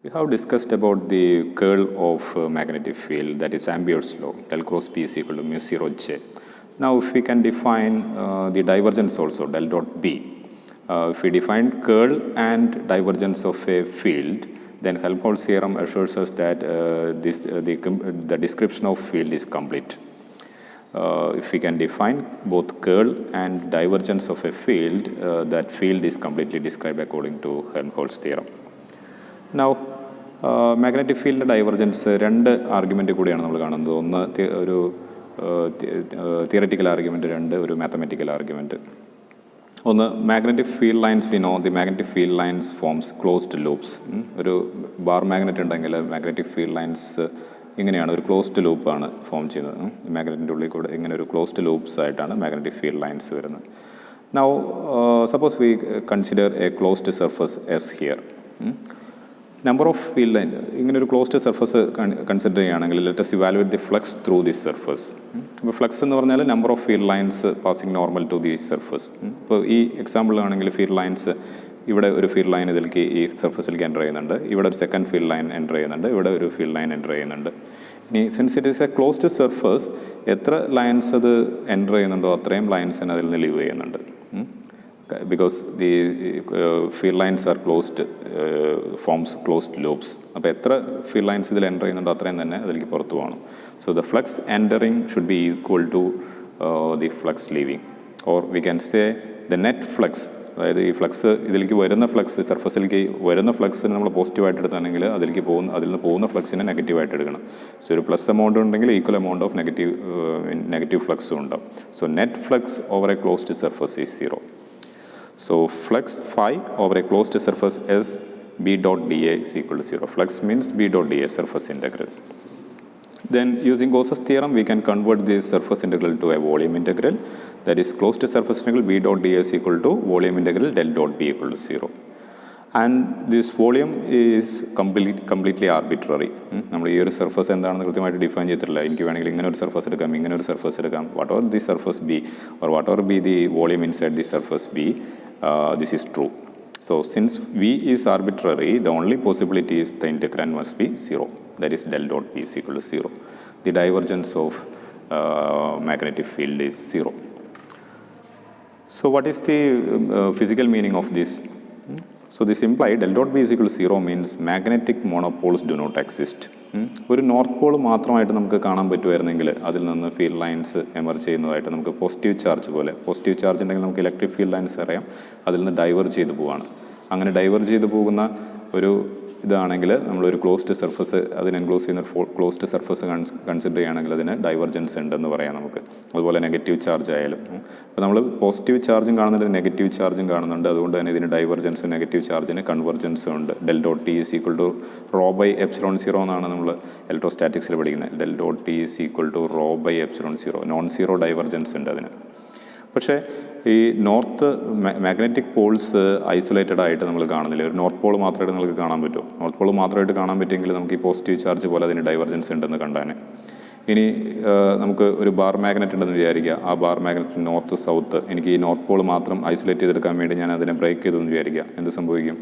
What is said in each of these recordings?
We have discussed about the curl of magnetic field, that is Ampere's law, del cross B is equal to mu 0 J. Now if we can define the divergence also, del dot B. If we define curl and divergence of a field, then Helmholtz theorem assures us that the description of field is complete. If we can define both curl and divergence of a field, that field is completely described according to Helmholtz theorem. Now, magnetic ഫീൽഡിൻ്റെ divergence രണ്ട് argument കൂടിയാണ് നമ്മൾ കാണുന്നത്. ഒന്ന് ഒരു theoretical argument, രണ്ട് ഒരു mathematical argument. ഒന്ന് magnetic field lines, we know the magnetic field lines forms closed loops. ഒരു ബാർ മാഗ്നറ്റ് ഉണ്ടെങ്കിൽ മാഗ്നറ്റിക് ഫീൽഡ് ലൈൻസ് ഇങ്ങനെയാണ്, ഒരു ക്ലോസ്ഡ് ലൂപ്പാണ് ഫോം ചെയ്യുന്നത്. മാഗ്നറ്റിൻ്റെ ഉള്ളിൽ കൂടെ ഇങ്ങനെ ഒരു ക്ലോസ്ഡ് ലൂപ്സ് ആയിട്ടാണ് മാഗ്നറ്റിക് ഫീൽഡ് ലൈൻസ് വരുന്നത്. Now suppose we consider a closed surface S here. Number of field line, ഇങ്ങനെ ഒരു ക്ലോസ്ഡ് സർഫസ് കൺസിഡർ ചെയ്യുകയാണെങ്കിൽ let us evaluate the flux through this surface. അപ്പോൾ ഫ്ലക്സ് എന്ന് പറഞ്ഞാൽ number of field lines passing normal to the surface. ഇപ്പോൾ ഈ എക്സാമ്പിളിലാണെങ്കിൽ field lines, ഇവിടെ ഒരു ഫീൽഡ് ലൈൻ ഇതിലേക്ക് ഈ സർഫസിലേക്ക് എൻ്റർ ചെയ്യുന്നുണ്ട്, ഇവിടെ ഒരു സെക്കൻഡ് ഫീൽഡ് ലൈൻ എൻ്റർ ചെയ്യുന്നുണ്ട്, ഇവിടെ ഒരു ഫീൽഡ് ലൈൻ എൻ്റർ ചെയ്യുന്നുണ്ട്. ഇനി since it is A closed surface, എത്ര ലൈൻസ് അത് എൻ്റർ ചെയ്യുന്നുണ്ടോ അത്രയും ലൈൻസിന് അതിൽ നിന്ന് ലീവ് ചെയ്യുന്നുണ്ട്. Because the field lines are closed, forms closed loops. അപ്പോൾ എത്ര ഫീൽഡ് ലൈൻസ് ഇതിൽ എൻ്റർ ചെയ്യുന്നുണ്ടോ അത്രയും തന്നെ അതിലേക്ക് പുറത്തു പോകണം. So the flux entering should be equal to the flux leaving, or we can say the net flux. അതായത് ഈ ഫ്ലക്സ് ഇതിലേക്ക് വരുന്ന ഫ്ലക്സ്, സർഫസിലേക്ക് വരുന്ന ഫ്ലക്സിന് നമ്മൾ പോസിറ്റീവായിട്ട് എടുത്താണെങ്കിൽ അതിൽ നിന്ന് പോകുന്ന ഫ്ലക്സിനെ നെഗറ്റീവായിട്ട് എടുക്കണം. സോ ഒരു പ്ലസ് എമൗണ്ട് ഉണ്ടെങ്കിൽ ഈക്വൽ എമൗണ്ട് ഓഫ് നെഗറ്റീവ് ഫ്ലക്സും ഉണ്ടാവും. So net flux over A closed surface is 0. So flux phi over a closed surface S B dot dA is equal to 0. Flux means B dot dA, surface integral. Then using Gauss's theorem, we can convert this surface integral to a volume integral. That is closed surface integral B dot dA is equal to volume integral del dot B equal to 0. And this volume is completely arbitrary. നമ്മൾ ഈ ഒരു surface എന്താണെന്ന് കൃത്യമായിട്ട് define ചെയ്തിട്ടില്ല. എനിക്ക് വേണമെങ്കിൽ ഇങ്ങനെ ഒരു സർഫസ് എടുക്കാം, ഇങ്ങനെ ഒരു സർഫസ് എടുക്കാം. What or the surface B or what or be the volume inside the surface B, this is true. So since V is arbitrary, the only possibility is the integrand must be 0. That is del dot B is equal to 0. The divergence of magnetic field is 0. So what is the physical meaning of this? So this implied del dot B is equal to 0 means magnetic monopoles do not exist. ഒരു north Paul മാത്രമായിട്ട് നമുക്ക് കാണാൻ പറ്റുമായിരുന്നെങ്കിൽ അതിൽ നിന്ന് field lines emerge ചെയ്യുന്നതായിട്ട് നമുക്ക് positive charge പോലെ, positive charge ഉണ്ടെങ്കിൽ നമുക്ക് ഇലക്ട്രിക് ഫീൽഡ് ലൈൻസ് അറിയാം, അതിൽ നിന്ന് ഡൈവേർജ് ചെയ്ത് പോവാണ്. അങ്ങനെ ഡൈവേർജ് ചെയ്ത് പോകുന്ന ഒരു ഇതാണെങ്കിൽ നമ്മളൊരു ക്ലോസ്ഡ് സർഫസ്, അതിന് എൻക്ലോസ് ചെയ്യുന്ന ഒരു ക്ലോസ്ഡ് സർഫസ് കൺസിഡർ ചെയ്യുകയാണെങ്കിൽ അതിന് ഡൈവർജൻസ് ഉണ്ടെന്ന് പറയാം നമുക്ക്. അതുപോലെ നെഗറ്റീവ് ചാർജ് ആയാലും, അപ്പോൾ നമ്മൾ പോസിറ്റീവ് ചാർജും കാണുന്നുണ്ട്, നെഗറ്റീവ് ചാർജും കാണുന്നുണ്ട്. അതുകൊണ്ട് തന്നെ ഇതിന് ഡൈവർജൻസ്, നെഗറ്റീവ് ചാർജിന് കൺവർജൻസും ഉണ്ട്. Del dot T is equal to rho by epsilon 0 എന്നാണ് നമ്മൾ ഇലക്ട്രോസ്റ്റാറ്റിക്സിൽ പഠിക്കുന്നത്. Del dot T is equal to rho by epsilon 0. Non zero divergence ഉണ്ട് അതിന്. പക്ഷേ ഈ നോർത്ത് മാഗ്നറ്റിക് പോൾസ് ഐസൊലേറ്റഡ് ആയിട്ട് നമ്മൾ കാണുന്നില്ല. ഒരു നോർത്ത് പോൾ മാത്രമായിട്ട് നമുക്ക് കാണാൻ പറ്റുമോ? നോർത്ത് പോൾ മാത്രമായിട്ട് കാണാൻ പറ്റുമെങ്കിൽ നമുക്ക് ഈ പോസിറ്റീവ് ചാർജ് പോലെ അതിന് ഡൈവർജൻസ് ഉണ്ടെന്ന് കണ്ടാൽ. ഇനി നമുക്ക് ഒരു ബാർ മാഗ്നറ്റ് ഉണ്ടെന്ന് വിചാരിക്കുക. ആ ബാർ മാഗ്നറ്റ് നോർത്ത് സൗത്ത്, എനിക്ക് ഈ നോർത്ത് പോൾ മാത്രം ഐസൊലേറ്റ് ചെയ്തെടുക്കാൻ വേണ്ടി ഞാൻ അതിനെ ബ്രേക്ക് ചെയ്തെന്ന് വിചാരിക്കുക. എന്ത് സംഭവിക്കും?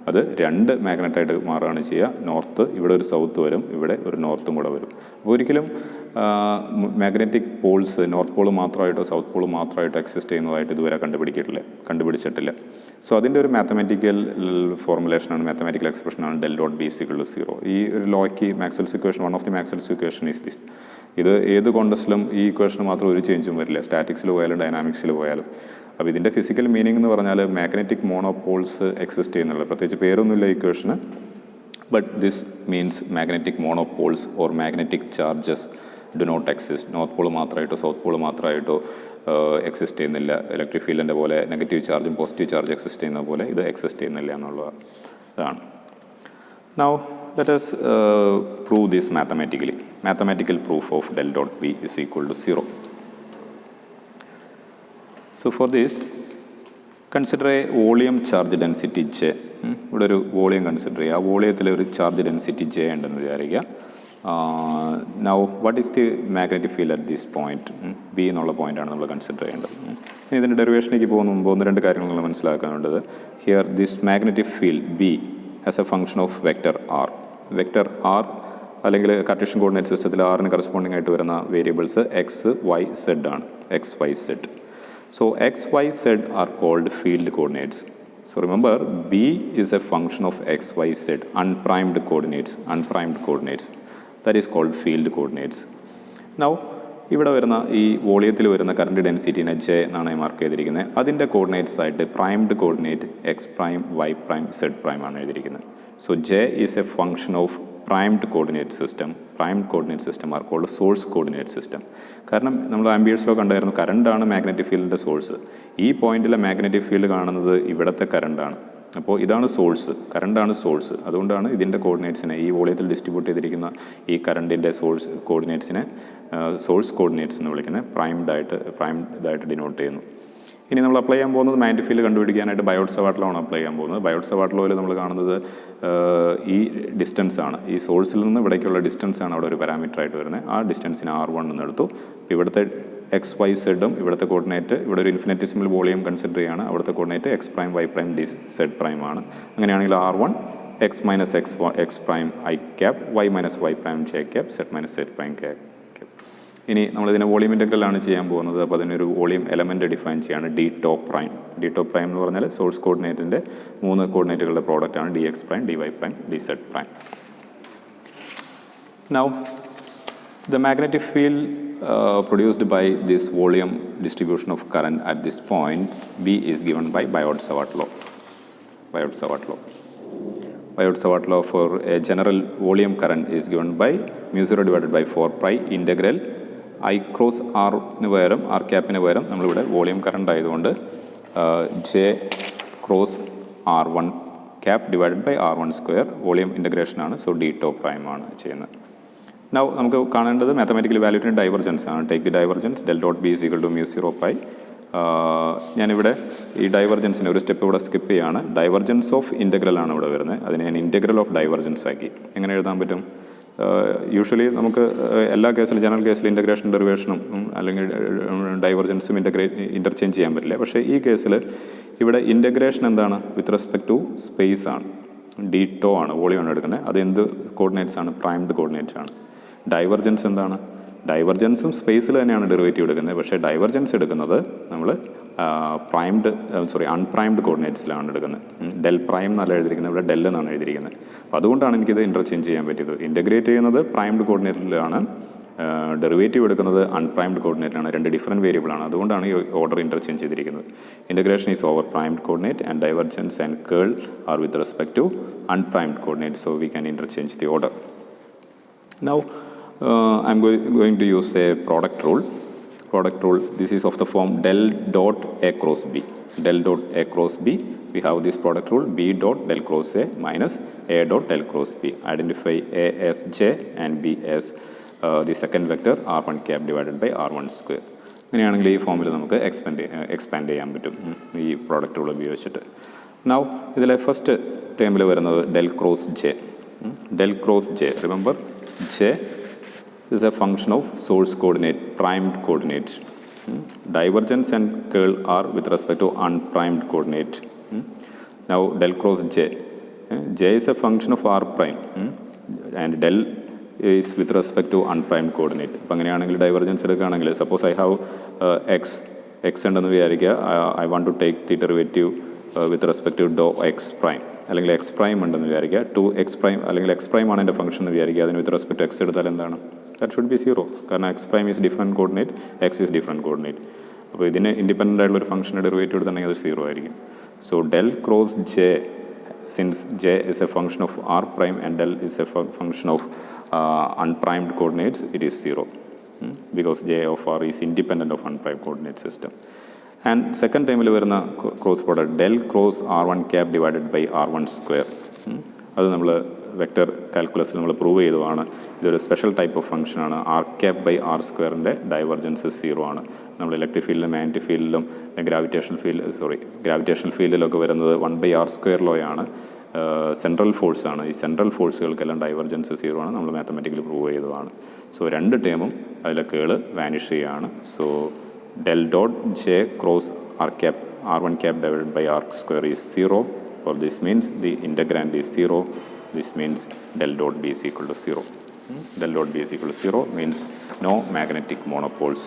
അത് രണ്ട് മാഗ്നറ്റായിട്ട് മാറുകയാണ് ചെയ്യുക. നോർത്ത്, ഇവിടെ ഒരു സൗത്ത് വരും, ഇവിടെ ഒരു നോർത്തും കൂടെ വരും. അപ്പോൾ ഒരിക്കലും മാഗ്നറ്റിക് പോൾസ് നോർത്ത് പോൾ മാത്രമായിട്ടോ സൗത്ത് പോൾ മാത്രമായിട്ടോ എക്സിസ്റ്റ് ചെയ്യുന്നതായിട്ട് ഇതുവരെ കണ്ടുപിടിച്ചിട്ടില്ല. സോ അതിൻ്റെ ഒരു മാത്തമാറ്റിക്കൽ ഫോർമുലേഷനാണ്, മാത്തമാറ്റിക്കൽ എക്സ്പ്രഷനാണ് del dot B is equal to 0. ഈ ഒരു ലോയ്ക്ക് Maxwell's equation, one of the Maxwell's equation is this. ഇത് ഏത് കോണ്ടസ്റ്റിലും ഈ ഇക്വേഷന് മാത്രം ഒരു ചേഞ്ചും വരില്ല, സ്റ്റാറ്റിക്സിൽ പോയാലും ഡൈനാമിക്സിൽ പോയാലും. അപ്പോൾ ഇതിൻ്റെ ഫിസിക്കൽ മീനിങ് എന്ന് പറഞ്ഞാൽ മാഗ്നറ്റിക് മോണോപോൾസ് എക്സിസ്റ്റ് ചെയ്യുന്നുള്ളത്. പ്രത്യേകിച്ച് പേരൊന്നുമില്ല ഈ ഇക്വേഷന്. But this means magnetic monopoles or magnetic charges do not exist. North pole മാത്രമായിട്ടോ സൗത്ത് പോൾ മാത്രമായിട്ടോ എക്സിസ്റ്റ് ചെയ്യുന്നില്ല. ഇലക്ട്രിക് ഫീൽഡിൻ്റെ പോലെ നെഗറ്റീവ് ചാർജും പോസിറ്റീവ് ചാർജ് എക്സിസ്റ്റ് ചെയ്യുന്ന പോലെ ഇത് എക്സിസ്റ്റ് ചെയ്യുന്നില്ല എന്നുള്ളതാണ്. Now let us prove this mathematically. Mathematical proof of del dot B is equal to 0. So for this, consider a volume charge density J. ഇവിടെ ഒരു വോളിയം കൺസിഡർ ചെയ്യുക. ആ വോളിയത്തിൽ ഒരു ചാർജ് ഡെൻസിറ്റി J ഉണ്ടെന്ന് വിചാരിക്കുക. Now what is the magnetic field at this point? B എന്നുള്ള പോയിൻ്റാണ് നമ്മൾ കൺസിഡർ ചെയ്യേണ്ടത്. ഇനി ഇതിൻ്റെ ഡെറിവേഷനിലേക്ക് പോകുന്ന മുമ്പ് ഒന്ന് രണ്ട് കാര്യങ്ങൾ മനസ്സിലാക്കാനുള്ളത്. Here this magnetic field B as a function of vector R. Vector R അല്ലെങ്കിൽ കാർട്ടീഷ്യൻ കോർഡിനേറ്റ് സിസ്റ്റത്തിൽ ആറിന് കറസ്പോണ്ടിങ് ആയിട്ട് വരുന്ന വേരിയബിൾസ് എക്സ് വൈ സെഡ് ആണ്. X Y Z. So X Y Z are called field coordinates. So remember, B is a function of x, y, z, unprimed coordinates. That is called field coordinates. Now, ഇവിടെ വരുന്ന ഈ വോളിയത്തിൽ വരുന്ന current ഡെൻസിറ്റിനെ J എന്നാണ് mark ചെയ്തിരിക്കുന്നത്. അതിൻ്റെ coordinates ആയിട്ട് primed coordinate X prime, Y prime, Z prime ആണ് എഴുതിയിരിക്കുന്നത്. So J is a function of primed coordinate system. Primed coordinate system are called source coordinate system. കാരണം നമ്മൾ ആംബിയേഴ്സിലോ കണ്ടായിരുന്നു, കറണ്ടാണ് മാഗ്നറ്റിക് ഫീൽഡിൻ്റെ സോഴ്സ്. ഈ പോയിന്റിലെ മാഗ്നറ്റിക് ഫീൽഡ് കാണുന്നത് ഇവിടുത്തെ കറണ്ടാണ്. അപ്പോൾ ഇതാണ് സോഴ്സ്, കറണ്ടാണ് സോഴ്സ്. അതുകൊണ്ടാണ് ഇതിൻ്റെ കോർഡിനേറ്റ്സിനെ, ഈ വോളിയത്തിൽ ഡിസ്ട്രിബ്യൂട്ട് ചെയ്തിരിക്കുന്ന ഈ കറണ്ടിൻ്റെ കോർഡിനേറ്റ്സിനെ സോഴ്സ് കോർഡിനേറ്റ്സ് എന്ന് വിളിക്കുന്നത്. പ്രൈംഡായിട്ട് ഡിനോട്ട് ചെയ്യുന്നു. ഇനി നമ്മൾ അപ്ലൈ ചെയ്യാൻ പോകുന്നത് മാഗ്നറ്റിക് ഫീൽഡ് കണ്ടുപിടിക്കാനായിട്ട് ബയോട്ട്-സവാർട്ട് ലോ ആണ് അപ്ലൈ ചെയ്യാൻ പോകുന്നത്. ബയോട്ട്-സവാർട്ട് ലോയിൽ നമ്മൾ കാണുന്നത് ഈ ഡിസ്റ്റൻസ് ആണ്. ഈ സോഴ്സിൽ നിന്ന് ഇവിടേക്കുള്ള ഡിസ്റ്റൻസ് ആണ് അവിടെ ഒരു പാരാമീറ്റർ ആയിട്ട് വരുന്നത്. ആ ഡിസ്റ്റൻസിന് R1 എന്ന് എടുത്തു. ഇവിടുത്തെ എക്സ് വൈ സെഡും ഇവിടുത്തെ കോർഡിനേറ്റ്, ഇവിടെ ഒരു ഇൻഫിനിറ്റിസിമൽ വോളിയം കൺസിഡർ ചെയ്യുകയാണ്. അവിടുത്തെ coordinate X prime, Y prime, D Z prime ആണ്. അങ്ങനെയാണെങ്കിൽ R1 X minus X prime I cap, Y minus Y prime J cap, Z minus Z prime cap. ഇനി നമ്മളിതിനെ volume ഇൻ്റഗ്രലാണ് ചെയ്യാൻ പോകുന്നത്. അപ്പോൾ അതിനൊരു വോളിയം എലമെൻറ്റ് ഡിഫൈൻ ചെയ്യുകയാണ്, D top prime. D top prime എന്ന് പറഞ്ഞാൽ സോഴ്സ് കോർഡിനേറ്റിൻ്റെ 3 കോർഡിനേറ്റുകളുടെ പ്രോഡക്റ്റാണ് D X prime, D Y prime, D Z prime. Now, the magnetic field produced by this volume distribution of current at this point B is given by Biot-Savart law. Biot-Savart law for a general volume current is given by mu 0 divided by 4 pi integral I cross R-ന് പകരം R ക്യാപ്പിന് പകരം നമ്മളിവിടെ volume current ആയതുകൊണ്ട് J cross R1 cap divided by R1 square volume ഇൻ്റഗ്രേഷനാണ്. So D top prime ആണ് ചെയ്യുന്നത്. Now നമുക്ക് കാണേണ്ടത് മാത്തമാറ്റിക്കൽ വാല്യൂവിൻ്റെ ഡൈവർജൻസ് ആണ്. Take the divergence del dot B is equal to mu 0 pi. ഞാനിവിടെ ഈ ഡൈവർജൻസിന് ഒരു സ്റ്റെപ്പ് ഇവിടെ സ്കിപ്പ് ചെയ്യുകയാണ്. ഡൈവർജൻസ് ഓഫ് ഇൻ്റഗ്രൽ ആണ് ഇവിടെ വരുന്നത്. അതിനെ ഞാൻ ഇൻ്റഗ്രൽ ഓഫ് ഡൈവർജൻസ് ആക്കി. എങ്ങനെ എഴുതാൻ പറ്റും? യൂഷ്വലി നമുക്ക് എല്ലാ കേസിലും, ജനറൽ കേസിൽ ഇൻ്റഗ്രേഷൻ ഡെറിവേഷനും അല്ലെങ്കിൽ ഡൈവർജൻസും ഇൻ്റർചേഞ്ച് ചെയ്യാൻ പറ്റില്ല. പക്ഷേ ഈ കേസിൽ ഇവിടെ ഇൻ്റഗ്രേഷൻ എന്താണ്? വിത്ത് റെസ്പെക്ട് ടു സ്പേസ് ആണ്. ഡി ടോ ആണ്, വോളിയമാണ് എടുക്കുന്നത്. അത് എന്ത് കോർഡിനേറ്റ്സ് ആണ്? പ്രൈംഡ് കോർഡിനേറ്റ്സ് ആണ്. ഡൈവർജൻസ് എന്താണ്? ഡൈവർജൻസും സ്പേസിൽ തന്നെയാണ് ഡെറിവേറ്റീവ് എടുക്കുന്നത്. പക്ഷേ ഡൈവർജൻസ് എടുക്കുന്നത് നമ്മൾ അൺപ്രൈംഡ് കോർഡിനേറ്റ്സിലാണ് എടുക്കുന്നത്. ഡെൽ പ്രൈം എന്നല്ല എഴുതിയിരിക്കുന്നത്, ഇവിടെ ഡെൽ എന്നാണ് എഴുതിയിരിക്കുന്നത്. അപ്പോൾ അതുകൊണ്ടാണ് എനിക്കിത് ഇൻ്റർചേഞ്ച് ചെയ്യാൻ പറ്റിയത്. ഇൻ്റഗ്രേറ്റ് ചെയ്യുന്നത് പ്രൈംഡ് കോർഡിനേറ്റിലാണ്, ഡെറിവേറ്റീവ് എടുക്കുന്നത് അൺപ്രൈംഡ് കോർഡിനേറ്റിലാണ്. 2 ഡിഫറൻറ്റ് വേരിയബിളാണ്. അതുകൊണ്ടാണ് ഈ ഓർഡർ ഇൻ്റർചേഞ്ച് ചെയ്തിരിക്കുന്നത്. Integration is over primed coordinate and divergence and curl are with respect to unprimed coordinate. So we can interchange the order. Now, I'm going to use a product rule. This is of the form del dot A cross B. Del dot A cross B. We have this product rule, B dot del cross A minus A dot del cross B. Identify A as J and B as the second vector R1 cap divided by R1 square. അങ്ങനെയാണെങ്കിൽ ഈ ഫോമിൽ നമുക്ക് expand ചെയ്യാൻ പറ്റും ഈ product rule ഉപയോഗിച്ചിട്ട്. Now ഇതിലെ first ടേമിൽ വരുന്നത് del cross J. Del cross J, remember J is a function of source coordinate, primed coordinate. Divergence and curl are with respect to unprimed coordinate. Now del cross J. J is a function of R prime and del is with respect to unprimed coordinate. അപ്പോൾ അങ്ങനെയാണെങ്കിൽ divergence എടുക്കുകയാണെങ്കിൽ suppose I have X ഉണ്ടെന്ന് വിചാരിക്കുക. I want to take the derivative with respect to ഡോ X prime, അല്ലെങ്കിൽ X prime ഉണ്ടെന്ന് വിചാരിക്കുക. 2x prime അല്ലെങ്കിൽ എക്സ് പ്രൈം ആണ് എൻ്റെ ഫംഗ്ഷൻ എന്ന് വിചാരിക്കുക. അതിന് വിത്ത് റെസ്പെക്ട് എക്സ് എടുത്താൽ എന്താണ്? That should be 0. കാരണം X prime is different coordinate, X is different coordinate. അപ്പോൾ ഇതിന് ഇൻഡിപെൻഡൻ്റ് ആയിട്ടുള്ള ഒരു ഫംഗ്ഷൻ്റെ ഡെറിവേറ്റീവ് എടുത്തിട്ടുണ്ടെങ്കിൽ അത് 0 ആയിരിക്കും. So del cross J, since J is a function of R prime and del is a function of unprimed coordinates, it is 0 because J of R is independent of unprimed coordinate system. And second ടൈമിൽ വരുന്ന cross product del cross R1 cap divided by R1 square. അത് നമ്മൾ vector കാൽക്കുലസിൽ നമ്മൾ prove ചെയ്തതാണ്. ഇതൊരു special type of ഫംഗ്ഷനാണ്. R cap by R സ്ക്വയറിൻ്റെ ഡൈവർജൻസ് 0 ആണ്. നമ്മൾ ഇലക്ട്രിക് ഫീൽഡിലും മാഗ്നറ്റിക് ഫീൽഡിലും ഗ്രാവിറ്റേഷണൽ ഫീൽഡിലൊക്കെ വരുന്നത് 1/r സ്ക്വയർ ലോയാണ്. സെൻട്രൽ ഫോഴ്സാണ്. ഈ സെൻട്രൽ ഫോഴ്സുകൾക്കെല്ലാം ഡൈവർജൻസ് 0 ആണ്. നമ്മൾ മാത്തമാറ്റിക്കലി പ്രൂവ് ചെയ്തതാണ്. സോ 2 ടേമും അതിലെ കേള് വാനിഷ് ചെയ്യുകയാണ്. So del dot J cross R cap R1 cap divided by R square is 0. അപ്പോൾ this means the integrand is 0. This means del dot B is equal to 0. Del dot B is equal to 0 means no magnetic monopoles.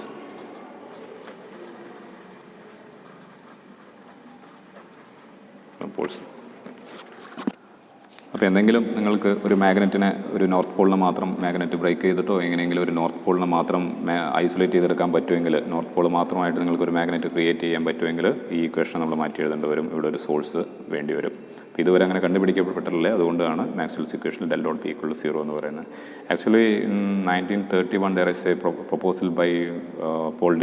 അപ്പോൾ എന്തെങ്കിലും നിങ്ങൾക്ക് ഒരു മാഗ്നറ്റിനെ ഒരു north പോളിനെ മാത്രം magnet break ചെയ്തിട്ടോ എങ്ങനെയെങ്കിലും ഒരു നോർത്ത് പോളിനെ മാത്രം ഐസൊലേറ്റ് ചെയ്തെടുക്കാൻ പറ്റുമെങ്കിൽ, നോർത്ത് പോൾ മാത്രമായിട്ട് നിങ്ങൾക്ക് ഒരു മാഗ്നറ്റ് ക്രിയേറ്റ് ചെയ്യാൻ പറ്റുമെങ്കിൽ ഈ ഇക്വേഷൻ നമ്മൾ മാറ്റി എഴുതേണ്ടി വരും. ഇവിടെ ഒരു സോഴ്സ് വേണ്ടി വരും. അപ്പോൾ ഇതുവരെ അങ്ങനെ കണ്ടുപിടിക്കപ്പെട്ടിട്ടില്ല. അതുകൊണ്ടാണ് മാക്സ്വെൽസ് ഇക്വേഷനിൽ del dot B equal to 0 എന്ന് പറയുന്നത്. Actually 1931 there is a proposal by Paul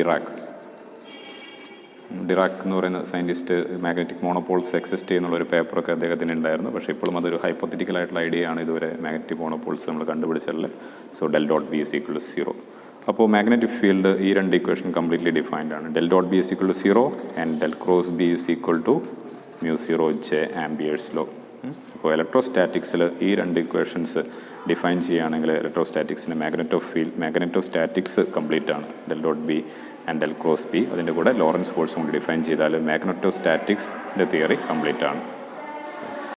Dirac എന്ന് പറയുന്ന സയൻറ്റിസ്റ്റ് മാഗ്നറ്റിക് മോണോപോൾസ് എക്സിസ്റ്റ് ചെയ്യുന്നുള്ളൊരു പേപ്പറൊക്കെ അദ്ദേഹത്തിന് ഉണ്ടായിരുന്നു. പക്ഷേ ഇപ്പോഴും അതൊരു ഹൈപ്പോത്തറ്റിക്കൽ ആയിട്ടുള്ള ഐഡിയ ആണ്. ഇതുവരെ മാഗ്നറ്റിക് മോണോപോൾസ് നമ്മൾ കണ്ടുപിടിച്ചല്ല. So del dot B is equal to 0. അപ്പോൾ മാഗ്നറ്റിക് ഫീൽഡ് ഈ രണ്ട് ഇക്വേഷൻ കംപ്ലീറ്റ്ലി ഡിഫൈൻഡ് ആണ്. del dot B is equal to 0 and del cross B is equal to mu 0 J Ampere's law. അപ്പോൾ ഇലക്ട്രോസ്റ്റാറ്റിക്സിൽ ഈ രണ്ട് ഇക്വേഷൻസ് ഡിഫൈൻ ചെയ്യുകയാണെങ്കിൽ ഇലക്ട്രോസ്റ്റാറ്റിക്സിന് മാഗ്നറ്റോസ്റ്റാറ്റിക്സ് കംപ്ലീറ്റ് ആണ്. del dot B and del cross B അതിൻ്റെ കൂടെ ലോറൻസ് ഫോഴ്സും കൂടി ഡിഫൈൻ ചെയ്താൽ മാഗ്നറ്റോസ്റ്റാറ്റിക്സിൻ്റെ തിയറി കംപ്ലീറ്റ് ആണ്.